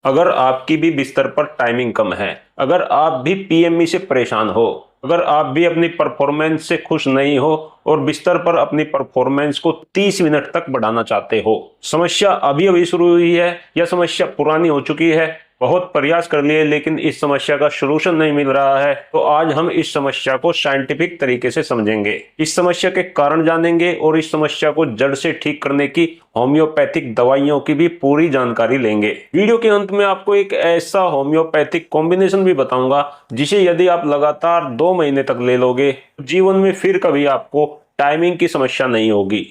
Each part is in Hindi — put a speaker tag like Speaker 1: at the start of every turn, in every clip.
Speaker 1: अगर आपकी भी बिस्तर पर टाइमिंग कम है, अगर आप भी पीएमई से परेशान हो, अगर आप भी अपनी परफॉर्मेंस से खुश नहीं हो और बिस्तर पर अपनी परफॉर्मेंस को 30 मिनट तक बढ़ाना चाहते हो, समस्या अभी अभी शुरू हुई है या समस्या पुरानी हो चुकी है, बहुत प्रयास कर लिए लेकिन इस समस्या का सलूशन नहीं मिल रहा है, तो आज हम इस समस्या को साइंटिफिक तरीके से समझेंगे, इस समस्या के कारण जानेंगे और इस समस्या को जड़ से ठीक करने की होम्योपैथिक दवाइयों की भी पूरी जानकारी लेंगे। वीडियो के अंत में आपको एक ऐसा होम्योपैथिक कॉम्बिनेशन भी बताऊंगा जिसे यदि आप लगातार 2 महीने तक ले लोगे तो जीवन में फिर कभी आपको टाइमिंग की समस्या नहीं होगी।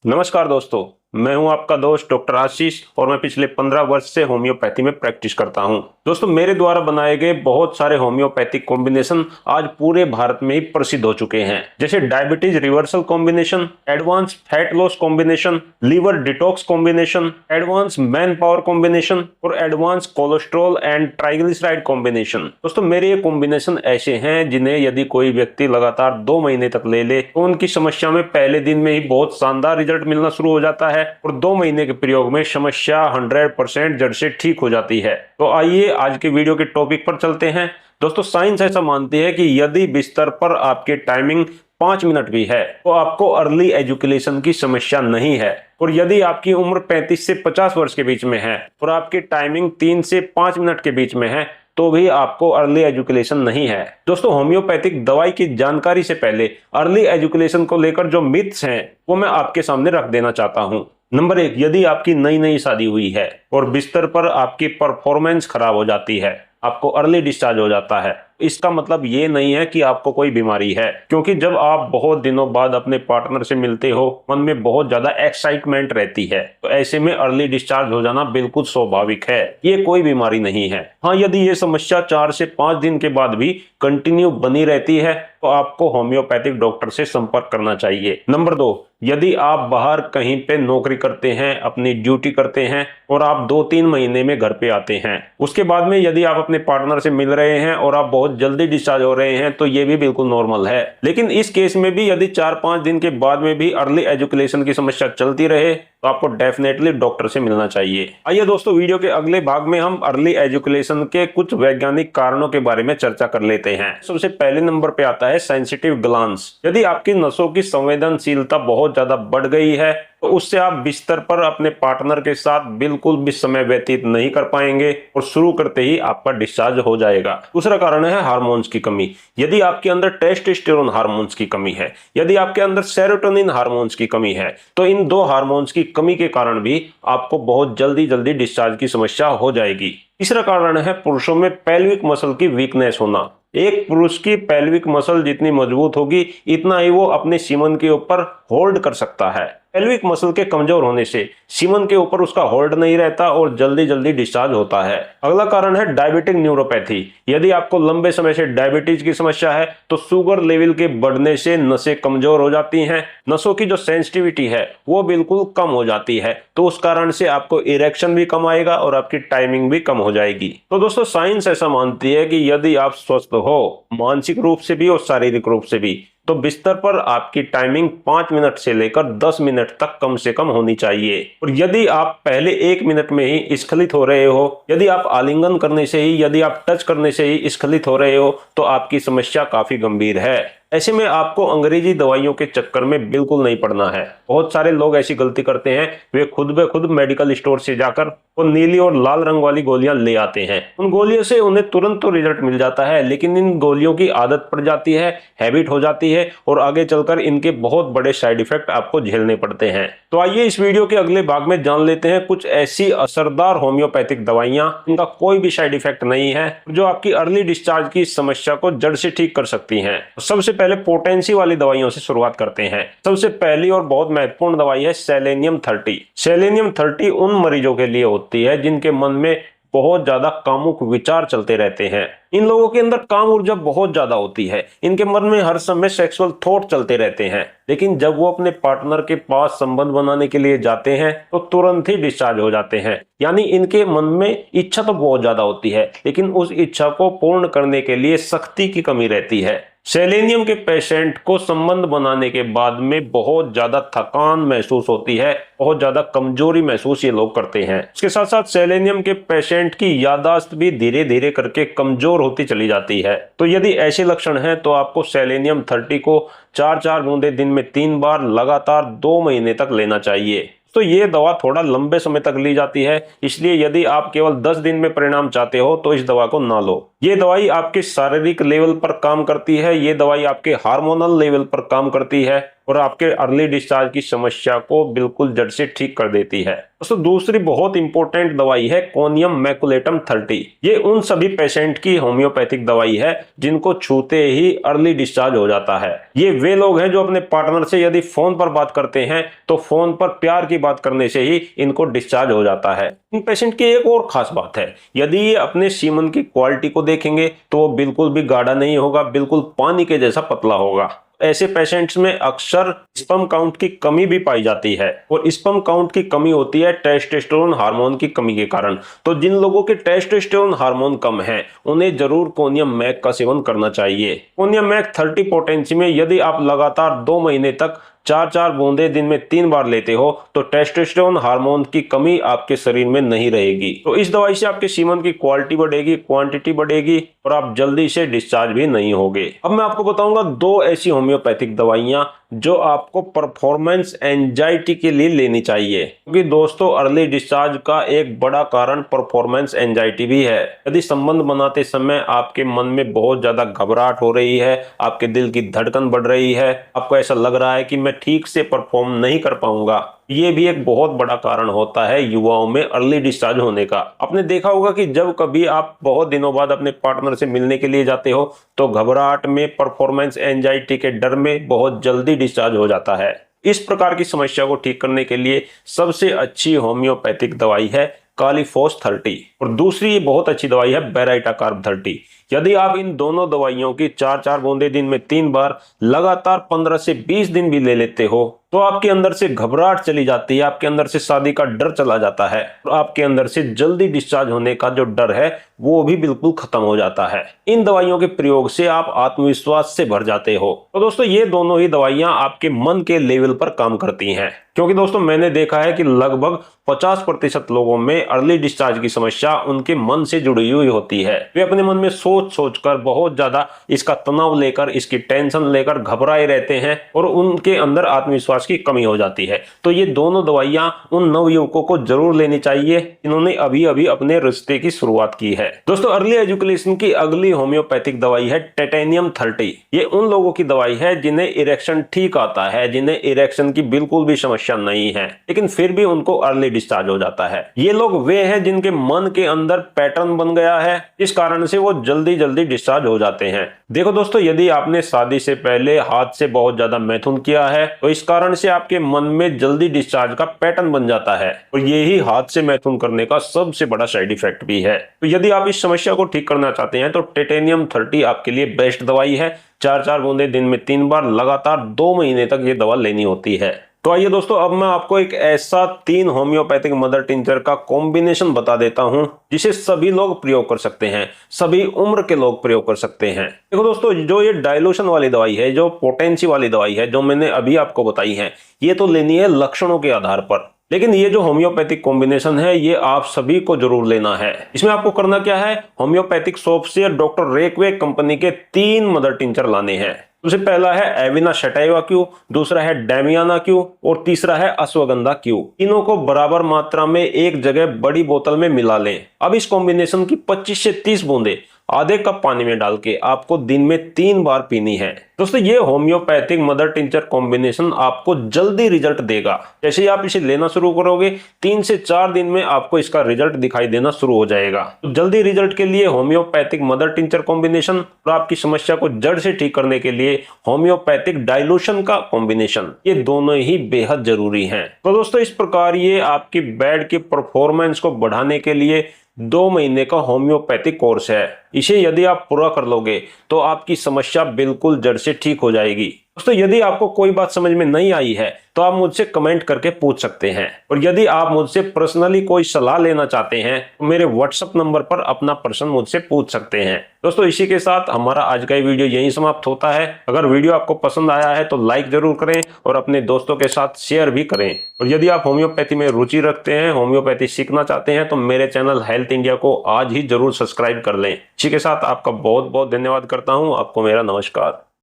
Speaker 1: नमस्कार दोस्तों, मैं हूं आपका दोस्त डॉक्टर आशीष और मैं पिछले 15 वर्ष से होम्योपैथी में प्रैक्टिस करता हूं। दोस्तों, मेरे द्वारा बनाए गए बहुत सारे होम्योपैथिक कॉम्बिनेशन आज पूरे भारत में ही प्रसिद्ध हो चुके हैं, जैसे diabetes reversal combination, advance fat loss combination, liver detox combination, advance man power combination और advance cholesterol and triglyceride combination. दोस्तों, मेरे ये कॉम्बिनेशन ऐसे हैं जिन्हें यदि कोई व्यक्ति लगातार 2 महीने तक ले ले तो उनकी समस्या में पहले दिन में ही बहुत शानदार रिजल्ट मिलना शुरू हो जाता है और 2 महीने के प्रयोग में समस्या 100% जड़ से ठीक हो जाती है। तो आइए आज के वीडियो के टॉपिक पर चलते हैं। दोस्तों, साइंस ऐसा मानती है कि यदि बिस्तर पर आपकी टाइमिंग 5 मिनट भी है तो आपको अर्ली एजुकेशन की समस्या नहीं है, और यदि आपकी उम्र 35 से 50 वर्ष के बीच में है और आपकी टाइमिंग 3 से 5 मिनट के बीच में है तो भी आपको अर्ली एजुकेशन नहीं है। दोस्तों, होम्योपैथिक दवाई की जानकारी से पहले अर्ली एजुकेशन को लेकर जो मिथ्स हैं वो मैं आपके सामने रख देना चाहता हूं। नंबर 1, यदि आपकी नई नई शादी हुई है और बिस्तर पर आपकी परफॉर्मेंस खराब हो जाती है, आपको अर्ली डिस्चार्ज हो जाता है, इसका मतलब ये नहीं है कि आपको कोई बीमारी है, क्योंकि जब आप बहुत दिनों बाद अपने पार्टनर से मिलते हो मन में बहुत ज्यादा एक्साइटमेंट रहती है, तो ऐसे में अर्ली डिस्चार्ज हो जाना बिल्कुल स्वाभाविक है, ये कोई बीमारी नहीं है। हाँ, यदि ये समस्या 4 से 5 दिन के बाद भी कंटिन्यू बनी रहती है तो आपको होम्योपैथिक डॉक्टर से संपर्क करना चाहिए। नंबर 2, यदि आप बाहर कहीं पे नौकरी करते हैं, अपनी ड्यूटी करते हैं और आप 2-3 महीने में घर पे आते हैं, उसके बाद में यदि आप अपने पार्टनर से मिल रहे हैं और आप बहुत जल्दी डिस्चार्ज हो रहे हैं तो ये भी बिल्कुल नॉर्मल है। लेकिन इस केस में भी यदि 4-5 दिन के बाद में भी अर्ली एजुकेशन की समस्या चलती रहे तो आपको डेफिनेटली डॉक्टर से मिलना चाहिए। आइए दोस्तों, वीडियो के अगले भाग में हम अर्ली एजुकेशन के कुछ वैज्ञानिक कारणों के बारे में चर्चा कर लेते हैं। सबसे पहले नंबर पे आता है सेंसिटिव ग्लैंड्स। यदि आपकी नसों की संवेदनशीलता बहुत ज्यादा बढ़ गई है तो उससे आप बिस्तर पर अपने पार्टनर के साथ बिल्कुल भी समय व्यतीत नहीं कर पाएंगे और शुरू करते ही आपका डिस्चार्ज हो जाएगा। दूसरा कारण है हार्मोन्स की कमी। यदि आपके अंदर टेस्टोस्टेरोन हार्मोन्स की कमी है, यदि आपके अंदर सेरोटोनिन हार्मोन्स की कमी है, तो इन 2 हार्मोन्स की कमी के कारण भी आपको बहुत जल्दी डिस्चार्ज की समस्या हो जाएगी। तीसरा कारण है पुरुषों में पेल्विक मसल की वीकनेस होना। एक पुरुष की पेल्विक मसल जितनी मजबूत होगी इतना ही वो अपने सीमन के ऊपर होल्ड कर सकता है। पेल्विक मसल के कमजोर होने से सीमन के ऊपर उसका होल्ड नहीं रहता और जल्दी डिस्चार्ज होता है। अगला कारण है डायबिटिक न्यूरोपैथी। यदि आपको लंबे समय से डायबिटीज की समस्या है तो शुगर लेवल के बढ़ने से नसें कमजोर हो जाती हैं, नसों की जो सेंसिटिविटी है वो बिल्कुल कम हो जाती है, तो उस कारण से आपको इरेक्शन भी कम आएगा और आपकी टाइमिंग भी कम हो जाएगी। तो दोस्तों, साइंस ऐसा मानती है कि यदि आप स्वस्थ हो, मानसिक रूप से भी और शारीरिक रूप से भी, तो बिस्तर पर आपकी टाइमिंग 5 मिनट से लेकर 10 मिनट तक कम से कम होनी चाहिए। और यदि आप पहले 1 मिनट में ही स्खलित हो रहे हो, यदि आप आलिंगन करने से ही, यदि आप टच करने से ही स्खलित हो रहे हो, तो आपकी समस्या काफी गंभीर है। ऐसे में आपको अंग्रेजी दवाइयों के चक्कर में बिल्कुल नहीं पड़ना है। बहुत सारे लोग ऐसी गलती करते हैं, वे खुद ब खुद मेडिकल स्टोर से जाकर वो नीली और लाल रंग वाली गोलियां ले आते हैं। उन गोलियों से उन्हें तुरंत तो रिजल्ट मिल जाता है, लेकिन इन गोलियों की आदत पड़ जाती है, हैबिट हो जाती है और आगे चलकर इनके बहुत बड़े साइड इफेक्ट आपको झेलने पड़ते हैं। तो आइए इस वीडियो के अगले भाग में जान लेते हैं कुछ ऐसी असरदार होम्योपैथिक दवाइयां जिनका कोई भी साइड इफेक्ट नहीं है, जो आपकी अर्ली डिस्चार्ज की समस्या को जड़ से ठीक कर सकती हैं। सबसे पहले पोटेंसी वाली दवाइयों से शुरुआत करते हैं। सबसे पहली और बहुत महत्वपूर्ण दवाई है सेलेनियम 30। सेलेनियम 30 उन मरीजों के लिए होती है जिनके मन में बहुत ज्यादा कामुक विचार चलते रहते हैं। इन लोगों के अंदर काम ऊर्जा बहुत ज्यादा होती है, इनके मन में हर समय सेक्सुअल थॉट चलते रहते हैं, लेकिन जब वो अपने पार्टनर के पास संबंध बनाने के लिए जाते हैं तो तुरंत ही डिस्चार्ज हो जाते हैं। यानी इनके मन में इच्छा तो बहुत ज्यादा होती है, लेकिन उस इच्छा को पूर्ण करने के लिए शक्ति की कमी रहती है। सेलेनियम के पेशेंट को संबंध बनाने के बाद में बहुत ज्यादा थकान महसूस होती है, बहुत ज्यादा कमजोरी महसूस ये लोग करते हैं। इसके साथ साथ सेलेनियम के पेशेंट की याददाश्त भी धीरे धीरे करके कमजोर होती चली जाती है। तो यदि ऐसे लक्षण हैं तो आपको सेलेनियम 30 को 4-4 बूंदे दिन में 3 बार लगातार 2 महीने तक लेना चाहिए। तो ये दवा थोड़ा लंबे समय तक ली जाती है, इसलिए यदि आप केवल 10 दिन में परिणाम चाहते हो तो इस दवा को ना लो। ये दवाई आपके शारीरिक लेवल पर काम करती है, ये दवाई आपके हार्मोनल लेवल पर काम करती है और आपके अर्ली डिस्चार्ज की समस्या को बिल्कुल जड़ से ठीक कर देती है। दोस्तों दूसरी बहुत इंपॉर्टेंट दवाई है कोनियम मैकुलेटम 30। ये उन सभी पेशेंट की होम्योपैथिक दवाई है जिनको छूते ही अर्ली डिस्चार्ज हो जाता है। ये वे लोग हैं जो अपने पार्टनर से यदि फोन पर बात करते हैं तो फोन पर प्यार की बात करने से ही इनको डिस्चार्ज हो जाता है। इन पेशेंट की एक और खास बात है, यदि ये अपने सीमन की क्वालिटी को देखेंगे तो वो बिल्कुल भी गाढ़ा नहीं होगा, बिल्कुल पानी के जैसा पतला होगा। ऐसे पेशेंट्स में अक्सर स्पर्म काउंट की कमी भी पाई जाती है और स्पर्म काउंट की कमी होती है टेस्टोस्टेरोन हार्मोन की कमी के कारण। तो जिन लोगों के टेस्टोस्टेरोन हार्मोन कम है उन्हें जरूर कोनियम मैक का सेवन करना चाहिए। कोनियम मैक 30 पोटेंसी में यदि आप लगातार 2 महीने तक 4-4 बूंदे दिन में 3 बार लेते हो तो टेस्टोस्टेरोन हार्मोन की कमी आपके शरीर में नहीं रहेगी। तो इस दवाई से आपके सीमन की क्वालिटी बढ़ेगी, क्वांटिटी बढ़ेगी और आप जल्दी से डिस्चार्ज भी नहीं होगे। अब मैं आपको बताऊंगा 2 ऐसी होम्योपैथिक दवाइयां जो आपको परफॉर्मेंस एंजाइटी के लिए लेनी चाहिए, क्योंकि दोस्तों अर्ली डिस्चार्ज का एक बड़ा कारण परफॉर्मेंस एंजाइटी भी है। यदि संबंध बनाते समय आपके मन में बहुत ज्यादा घबराहट हो रही है, आपके दिल की धड़कन बढ़ रही है, आपको ऐसा लग रहा है कि मैं ठीक से परफॉर्म नहीं कर पाऊंगा, ये भी एक बहुत बड़ा कारण होता है युवाओं में अर्ली डिस्चार्ज होने का। आपने देखा होगा कि जब कभी आप बहुत दिनों बाद अपने पार्टनर से मिलने के लिए जाते हो तो घबराहट में, परफॉर्मेंस एंजाइटी के डर में बहुत जल्दी डिस्चार्ज हो जाता है। इस प्रकार की समस्या को ठीक करने के लिए सबसे अच्छी होम्योपैथिक दवाई है कालीफॉस 30 और दूसरी बहुत अच्छी दवाई है बेराइटा कार्ब 30। यदि आप इन दोनों दवाइयों की 4-4 बूंदे दिन में 3 बार लगातार 15 से 20 दिन भी ले लेते हो तो आपके अंदर से घबराहट चली जाती है, आपके अंदर से शादी का डर चला जाता है और आपके अंदर से जल्दी डिस्चार्ज होने का जो डर है वो भी बिल्कुल खत्म हो जाता है। इन दवाइयों के प्रयोग से आप आत्मविश्वास से भर जाते हो। तो दोस्तों ये दोनों ही दवाइयां आपके मन के लेवल पर काम करती हैं, क्योंकि दोस्तों मैंने देखा है कि लगभग 50% लोगों में अर्ली डिस्चार्ज की समस्या उनके मन से जुड़ी हुई होती है। वे अपने मन में सोच कर बहुत ज्यादा इसका तनाव लेकर, इसकी टेंशन लेकर घबराए रहते हैं और उनके अंदर आत्मविश्वास की कमी हो जाती है। तो ये दोनों दवाइयां उन नवयुवकों को जरूर लेनी चाहिए जिन्होंने अभी अभी अपने रिश्ते की शुरुआत की है। दोस्तों अर्ली एजुकेशन की अगली होम्योपैथिक दवाई है टाइटेनियम 30। ये उन लोगों की दवाई है जिन्हें इरेक्शन ठीक आता है, जिन्हें इरेक्शन की बिल्कुल भी समस्या नहीं है, लेकिन फिर भी उनको अर्ली डिस्चार्ज हो जाता है। ये लोग वे हैं जिनके मन के अंदर पैटर्न बन गया है, इस कारण से वो जल्दी जल्दी डिस्चार्ज हो जाते हैं। देखो दोस्तों यदि आपने शादी से पहले हाथ से बहुत ज्यादा मैथुन किया है तो इस कारण से आपके मन में जल्दी डिस्चार्ज का पैटर्न बन जाता है और यही हाथ से मैथुन करने का सबसे बड़ा साइड इफेक्ट भी है। तो यदि आप इस समस्या को ठीक करना चाहते हैं तो टाइटेनियम 30 आपके लिए बेस्ट दवाई है। 4-4 बूंदे दिन में 3 बार लगातार 2 महीने तक ये दवा लेनी होती है। तो आइए दोस्तों अब मैं आपको एक ऐसा 3 होम्योपैथिक मदर टिंचर का कॉम्बिनेशन बता देता हूं जिसे सभी लोग प्रयोग कर सकते हैं, सभी उम्र के लोग प्रयोग कर सकते हैं। देखो दोस्तों जो ये डाइल्यूशन वाली दवाई है, जो पोटेंसी वाली दवाई है, जो मैंने अभी आपको बताई है, ये तो लेनी है लक्षणों के आधार पर, लेकिन ये जो होम्योपैथिक कॉम्बिनेशन है ये आप सभी को जरूर लेना है। इसमें आपको करना क्या है, होम्योपैथिक शॉप से डॉक्टर रेकवे कंपनी के 3 मदर टिंचर लाने हैं। सबसे पहला है एविना सटाइवा क्यू, दूसरा है डैमियाना क्यू और तीसरा है अश्वगंधा क्यू। तीनों को बराबर मात्रा में एक जगह बड़ी बोतल में मिला लें। अब इस कॉम्बिनेशन की 25 से 30 बूंदे आधे कप पानी में डाल के आपको दिन में 3 बार पीनी है। दोस्तों ये होम्योपैथिक मदर टिंचर कॉम्बिनेशन आपको जल्दी रिजल्ट देगा। जैसे ही आप इसे लेना शुरू करोगे 3 से 4 दिन में आपको इसका रिजल्ट दिखाई देना शुरू हो जाएगा। तो जल्दी रिजल्ट के लिए होम्योपैथिक मदर टिंचर कॉम्बिनेशन और आपकी समस्या को जड़ से ठीक करने के लिए होम्योपैथिक डाइल्यूशन का कॉम्बिनेशन, ये दोनों ही बेहद जरूरी हैं। तो दोस्तों इस प्रकार ये आपकी बेड की परफॉर्मेंस को बढ़ाने के लिए 2 महीने का होम्योपैथिक कोर्स है। इसे यदि आप पूरा कर लोगे तो आपकी समस्या बिल्कुल जड़ से ठीक हो जाएगी। दोस्तों यदि आपको कोई बात समझ में नहीं आई है तो आप मुझसे कमेंट करके पूछ सकते हैं, और यदि आप मुझसे पर्सनली कोई सलाह लेना चाहते हैं तो मेरे व्हाट्सएप नंबर पर अपना प्रश्न मुझसे पूछ सकते हैं। दोस्तों इसी के साथ हमारा आज का ये वीडियो यहीं समाप्त होता है। अगर वीडियो आपको पसंद आया है तो लाइक जरूर करें और अपने दोस्तों के साथ शेयर भी करें। और यदि आप होम्योपैथी में रुचि रखते हैं, होम्योपैथी सीखना चाहते हैं, तो मेरे चैनल हेल्थ इंडिया को आज ही जरूर सब्सक्राइब कर लें। इसी के साथ आपका बहुत बहुत धन्यवाद करता हूं। आपको मेरा नमस्कार।